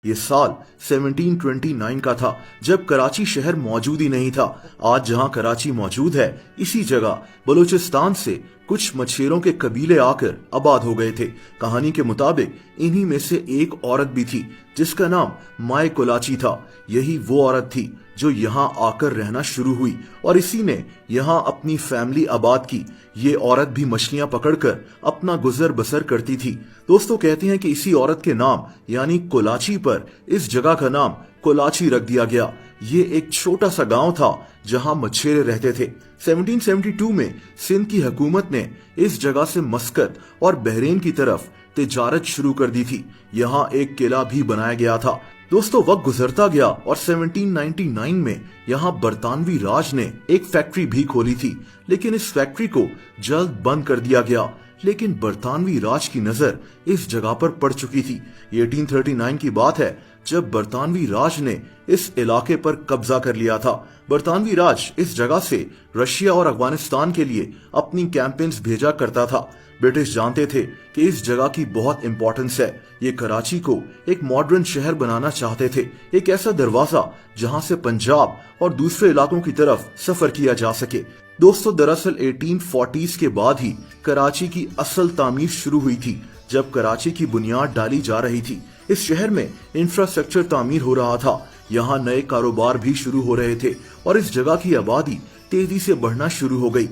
یہ سال 1729 کا تھا جب کراچی شہر موجود ہی نہیں تھا۔ آج جہاں کراچی موجود ہے اسی جگہ بلوچستان سے کچھ مچھیروں کے قبیلے آ کر آباد ہو گئے تھے۔ کہانی کے مطابق انہی میں سے ایک عورت بھی تھی جس کا نام مائے کولاچی تھا۔ یہی وہ عورت تھی جو یہاں آ کر رہنا شروع ہوئی اور اسی نے یہاں اپنی فیملی آباد کی۔ یہ عورت بھی مچھلیاں پکڑ کر اپنا گزر بسر کرتی تھی۔ دوستو کہتے ہیں کہ اسی عورت کے نام یعنی کولاچی پر اس جگہ کا نام کولاچی رکھ دیا گیا۔ یہ ایک چھوٹا سا گاؤں تھا جہاں مچھیرے رہتے تھے۔ 1772 میں سندھ کی حکومت نے اس جگہ سے مسقط اور بحرین کی طرف تجارت شروع کر دی تھی۔ یہاں ایک قلعہ بھی بنایا گیا تھا۔ دوستو وقت گزرتا گیا اور 1799 میں یہاں برطانوی راج نے ایک فیکٹری بھی کھولی تھی، لیکن اس فیکٹری کو جلد بند کر دیا گیا۔ لیکن برطانوی راج کی نظر اس جگہ پر پڑ چکی تھی۔ یہ 1839 کی بات ہے جب برطانوی راج نے اس علاقے پر قبضہ کر لیا تھا۔ برطانوی راج اس جگہ سے رشیا اور افغانستان کے لیے اپنی کیمپینز بھیجا کرتا تھا۔ برٹش جانتے تھے کہ اس جگہ کی بہت امپورٹنس ہے۔ یہ کراچی کو ایک ماڈرن شہر بنانا چاہتے تھے، ایک ایسا دروازہ جہاں سے پنجاب اور دوسرے علاقوں کی طرف سفر کیا جا سکے۔ دوستو دراصل 1840s کے بعد ہی کراچی کی اصل تعمیر شروع ہوئی تھی، جب کراچی کی بنیاد ڈالی جا رہی تھی۔ اس شہر میں انفراسٹرکچر تعمیر ہو رہا تھا، یہاں نئے کاروبار بھی شروع ہو رہے تھے اور اس جگہ کی آبادی تیزی سے بڑھنا شروع ہو گئی۔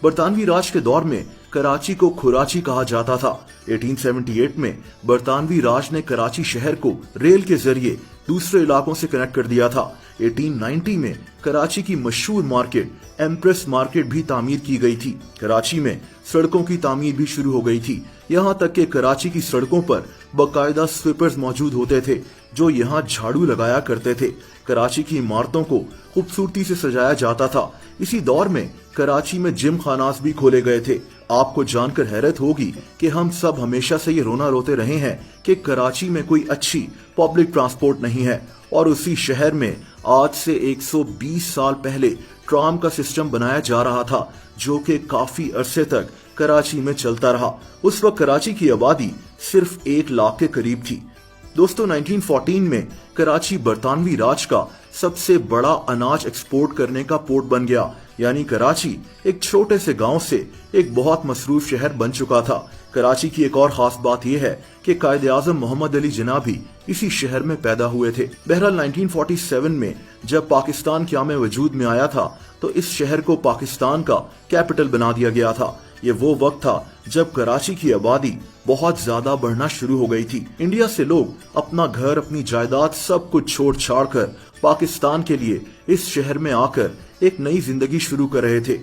برطانوی راج کے دور میں کراچی کو کھراچی کہا جاتا تھا۔ 1878 میں برطانوی راج نے کراچی شہر کو ریل کے ذریعے دوسرے علاقوں سے کنیکٹ کر دیا تھا۔ 1890 میں کراچی کی مشہور مارکیٹ ایمپریس مارکیٹ بھی تعمیر کی گئی تھی۔ کراچی میں سڑکوں کی تعمیر بھی شروع ہو گئی تھی، یہاں تک کہ کراچی کی سڑکوں پر باقاعدہ سویپرز موجود ہوتے تھے جو یہاں جھاڑو لگایا کرتے تھے۔ کراچی کی عمارتوں کو خوبصورتی سے سجایا جاتا تھا۔ اسی دور میں کراچی میں جم خانات بھی کھولے گئے تھے۔ آپ کو جان کر حیرت ہوگی کہ ہم سب ہمیشہ سے یہ رونا روتے رہے ہیں کہ کراچی میں کوئی اچھی پبلک ٹرانسپورٹ نہیں ہے، اور اسی شہر میں آج سے 120 سال پہلے ٹرام کا سسٹم بنایا جا رہا تھا جو کہ کافی عرصے تک کراچی میں چلتا رہا۔ اس وقت کراچی کی آبادی صرف 1 لاکھ کے قریب تھی۔ دوستو 1914 میں کراچی برطانوی راج کا سب سے بڑا اناج ایکسپورٹ کرنے کا پورٹ بن گیا، یعنی کراچی ایک چھوٹے سے گاؤں سے ایک بہت مصروف شہر بن چکا تھا۔ کراچی کی ایک اور خاص بات یہ ہے کہ قائد اعظم محمد علی جناح بھی اسی شہر میں پیدا ہوئے تھے۔ بہرحال 1947 میں جب پاکستان قیام وجود میں آیا تھا تو اس شہر کو پاکستان کا کیپٹل بنا دیا گیا تھا۔ یہ وہ وقت تھا جب کراچی کی آبادی بہت زیادہ بڑھنا شروع ہو گئی تھی۔ انڈیا سے لوگ اپنا گھر، اپنی جائیداد سب کچھ چھوڑ چھاڑ کر پاکستان کے لیے اس شہر میں آ کر ایک نئی زندگی شروع کر رہے تھے۔